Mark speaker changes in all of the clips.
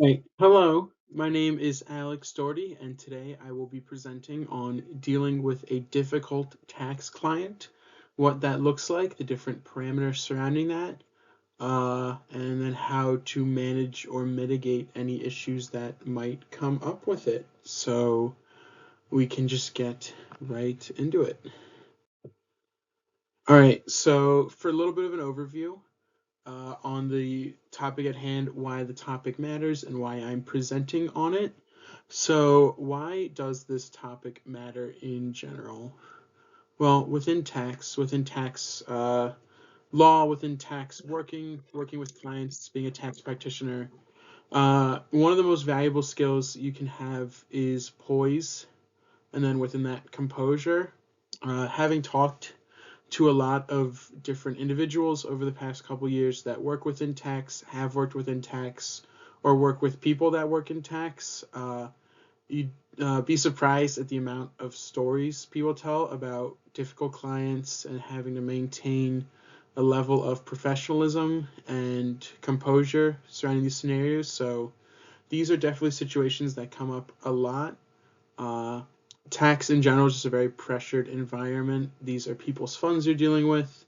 Speaker 1: Right. Hello, my name is Alex Doherty, and today I will be presenting on dealing with a difficult tax client, what that looks like, the different parameters surrounding that, and then how to manage or mitigate any issues that might come up with it. So we can just get right into it. All right, so for a little bit of an overview, on the topic at hand, why the topic matters, and why I'm presenting on it. So, why does this topic matter in general? Well, within tax law, within tax working with clients, being a tax practitioner, one of the most valuable skills you can have is poise, and then within that, composure. Having talked to a lot of different individuals over the past couple years that work within tax, have worked within tax, or work with people that work in tax. You'd be surprised at the amount of stories people tell about difficult clients and having to maintain a level of professionalism and composure surrounding these scenarios. So these are definitely situations that come up a lot. Uh, Tax in general is just a very pressured environment. These are people's funds you're dealing with.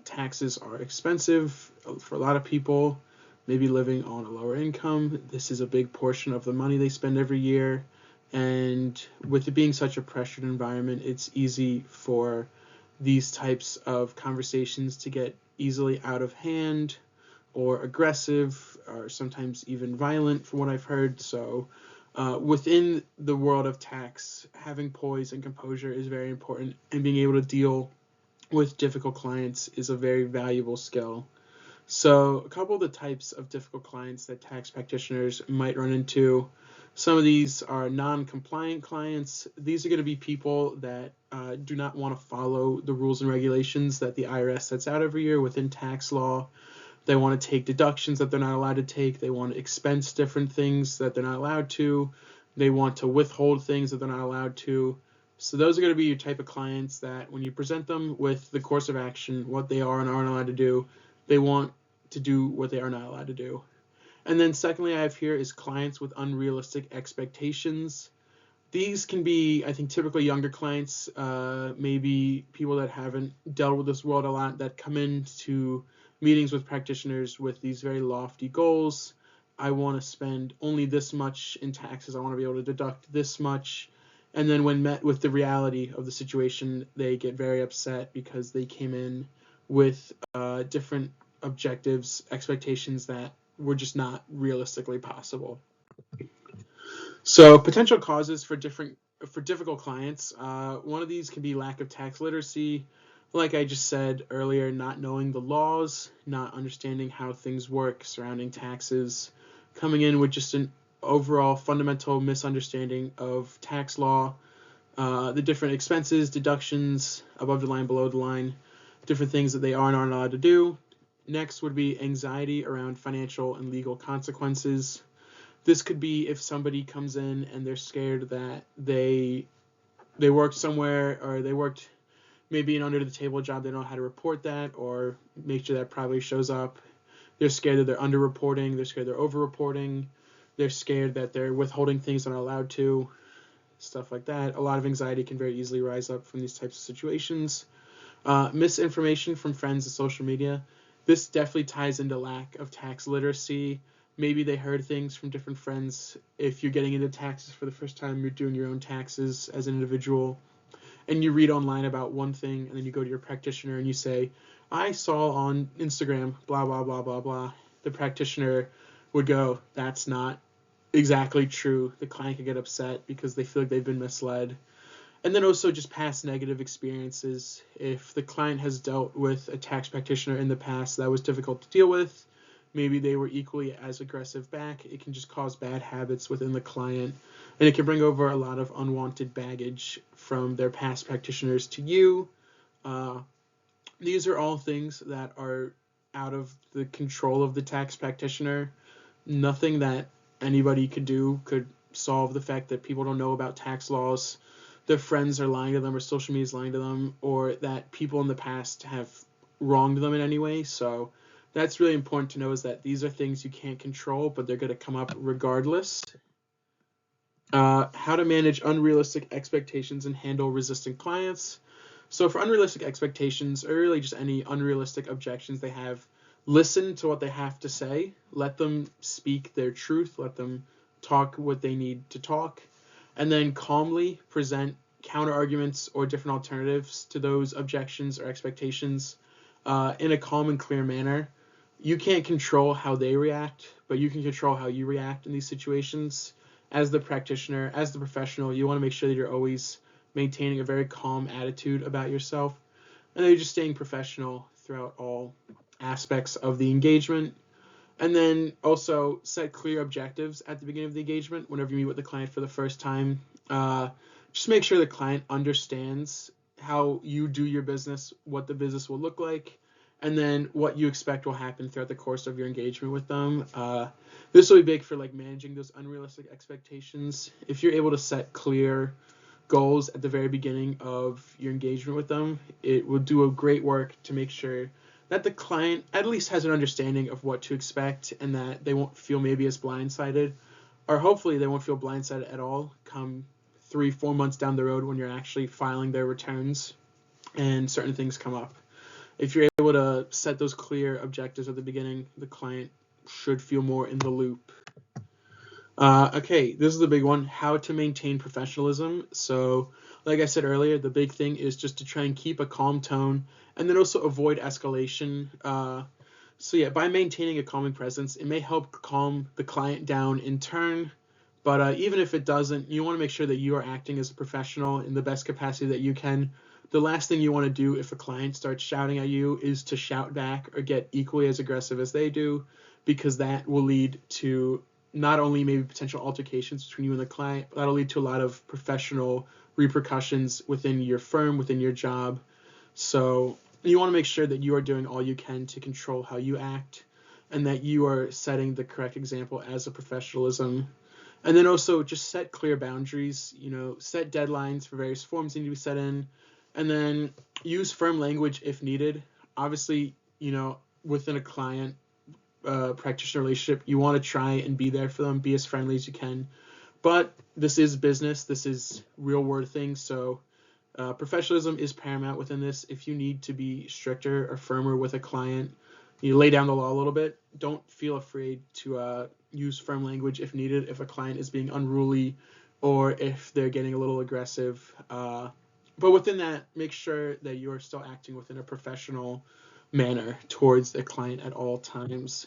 Speaker 1: Taxes are expensive for a lot of people, maybe living on a lower income. This is a big portion of the money they spend every year. And with it being such a pressured environment, it's easy for these types of conversations to get easily out of hand or aggressive or sometimes even violent, from what I've heard. So, within the world of tax, having poise and composure is very important, and being able to deal with difficult clients is a very valuable skill. So, a couple of the types of difficult clients that tax practitioners might run into. Some of these are non compliant clients. These are going to be people that do not want to follow the rules and regulations that the IRS sets out every year within tax law. They want to take deductions that they're not allowed to take. They want to expense different things that they're not allowed to. They want to withhold things that they're not allowed to. So those are going to be your type of clients that when you present them with the course of action, what they are and aren't allowed to do, they want to do what they are not allowed to do. And then secondly, I have here is clients with unrealistic expectations. These can be, I think, typically younger clients, maybe people that haven't dealt with this world a lot, that come into meetings with practitioners with these very lofty goals. I want to spend only this much in taxes. I want to be able to deduct this much. And then when met with the reality of the situation, they get very upset because they came in with different objectives, expectations that were just not realistically possible. So potential causes for difficult clients. One of these can be lack of tax literacy, like I just said earlier, not knowing the laws, not understanding how things work surrounding taxes, coming in with just an overall fundamental misunderstanding of tax law, the different expenses, deductions, above the line, below the line, different things that they are and aren't allowed to do. Next would be anxiety around financial and legal consequences. This could be if somebody comes in and they're scared that they worked somewhere, or they worked maybe an under the table job, they don't know how to report that or make sure that probably shows up. They're scared that they're underreporting, they're scared they're overreporting, they're scared that they're withholding things they're not allowed to, stuff like that. A lot of anxiety can very easily rise up from these types of situations. Misinformation from friends and social media. This definitely ties into lack of tax literacy. Maybe they heard things from different friends. If you're getting into taxes for the first time, you're doing your own taxes as an individual, and you read online about one thing, and then you go to your practitioner and you say, I saw on Instagram, blah, blah, blah, blah, blah. The practitioner would go, that's not exactly true. The client could get upset because they feel like they've been misled. And then also just past negative experiences. If the client has dealt with a tax practitioner in the past that was difficult to deal with, maybe they were equally as aggressive back. It can just cause bad habits within the client, and it can bring over a lot of unwanted baggage from their past practitioners to you. Uh, these are all things that are out of the control of the tax practitioner. Nothing that anybody could do could solve the fact that people don't know about tax laws, their friends are lying to them, or social media is lying to them, or that people in the past have wronged them in any way. So That's really important to know, is that these are things you can't control, but they're going to come up regardless. How to manage unrealistic expectations and handle resistant clients. So for unrealistic expectations, or really just any unrealistic objections they have, listen to what they have to say. Let them speak their truth. Let them talk what they need to talk. And then calmly present counter arguments or different alternatives to those objections or expectations in a calm and clear manner. You can't control how they react, but you can control how you react in these situations. As the practitioner, as the professional, you want to make sure that you're always maintaining a very calm attitude about yourself, and that you're just staying professional throughout all aspects of the engagement. And then also set clear objectives at the beginning of the engagement. Whenever you meet with the client for the first time, just make sure the client understands how you do your business, what the business will look like, and then what you expect will happen throughout the course of your engagement with them. This will be big for like managing those unrealistic expectations. If you're able to set clear goals at the very beginning of your engagement with them, it will do a great work to make sure that the client at least has an understanding of what to expect, and that they won't feel maybe as blindsided, or hopefully they won't feel blindsided at all come 3-4 months down the road when you're actually filing their returns and certain things come up. If you're able to set those clear objectives at the beginning, the client should feel more in the loop. Okay, this is the big one, how to maintain professionalism. So like I said earlier, the big thing is just to try and keep a calm tone, and then also avoid escalation. So yeah, by maintaining a calming presence, it may help calm the client down in turn, but even if it doesn't, you want to make sure that you are acting as a professional in the best capacity that you can. The last thing you want to do if a client starts shouting at you is to shout back or get equally as aggressive as they do, because that will lead to not only maybe potential altercations between you and the client, but that'll lead to a lot of professional repercussions within your firm, within your job. So you want to make sure that you are doing all you can to control how you act, and that you are setting the correct example as a professionalism. And then also just set clear boundaries, set deadlines for various forms that need to be set in, and then use firm language if needed. Obviously, within a client practitioner relationship, you want to try and be there for them, be as friendly as you can. But this is business, this is real world things, so professionalism is paramount within this. If you need to be stricter or firmer with a client, you lay down the law a little bit. Don't feel afraid to use firm language if needed, if a client is being unruly or if they're getting a little aggressive. But within that, make sure that you are still acting within a professional manner towards the client at all times.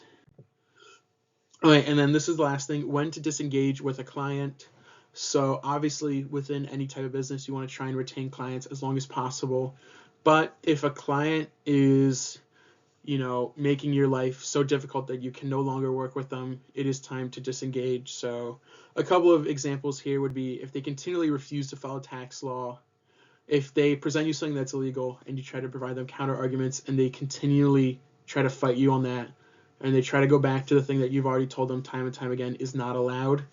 Speaker 1: All right, and then this is the last thing, when to disengage with a client. So obviously within any type of business, you want to try and retain clients as long as possible. But if a client is, making your life so difficult that you can no longer work with them, it is time to disengage. So a couple of examples here would be if they continually refuse to follow tax law, if they present you something that's illegal and you try to provide them counter arguments and they continually try to fight you on that, and they try to go back to the thing that you've already told them time and time again is not allowed,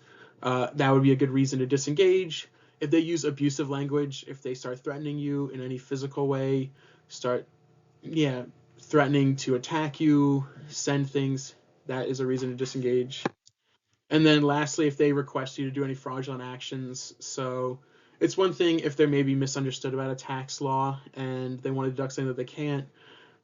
Speaker 1: that would be a good reason to disengage. If they use abusive language, if they start threatening you in any physical way, threatening to attack you, send things, that is a reason to disengage. And then lastly, if they request you to do any fraudulent actions. So it's one thing if they're maybe misunderstood about a tax law and they want to deduct something that they can't.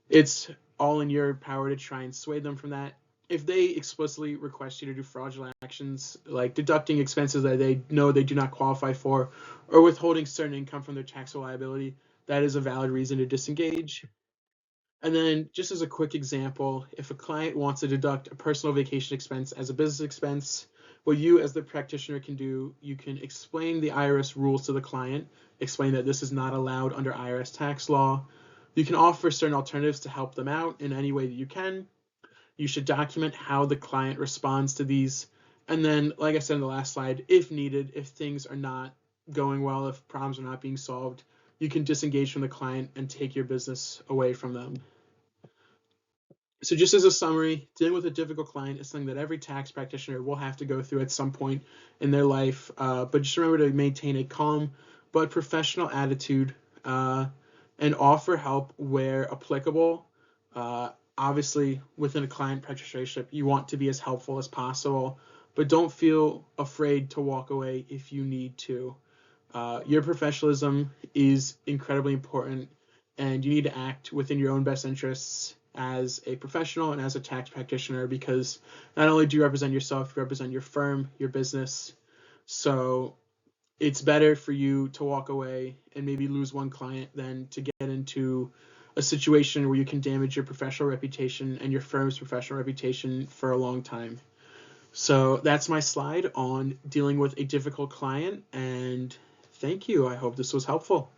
Speaker 1: It's all in your power to try and sway them from that. If they explicitly request you to do fraudulent actions, like deducting expenses that they know they do not qualify for, or withholding certain income from their taxable liability, that is a valid reason to disengage. And then just as a quick example, if a client wants to deduct a personal vacation expense as a business expense, what you as the practitioner can do, you can explain the IRS rules to the client, explain that this is not allowed under IRS tax law. You can offer certain alternatives to help them out in any way that you can. You should document how the client responds to these. And then, like I said in the last slide, if needed, if things are not going well, if problems are not being solved, you can disengage from the client and take your business away from them. So just as a summary, dealing with a difficult client is something that every tax practitioner will have to go through at some point in their life. But just remember to maintain a calm but professional attitude and offer help where applicable. obviously within a client practice relationship, you want to be as helpful as possible, but don't feel afraid to walk away if you need to. Your professionalism is incredibly important, and you need to act within your own best interests as a professional and as a tax practitioner, because not only do you represent yourself, you represent your firm, your business. So it's better for you to walk away and maybe lose one client than to get into a situation where you can damage your professional reputation and your firm's professional reputation for a long time. So that's my slide on dealing with a difficult client, and thank you. I hope this was helpful.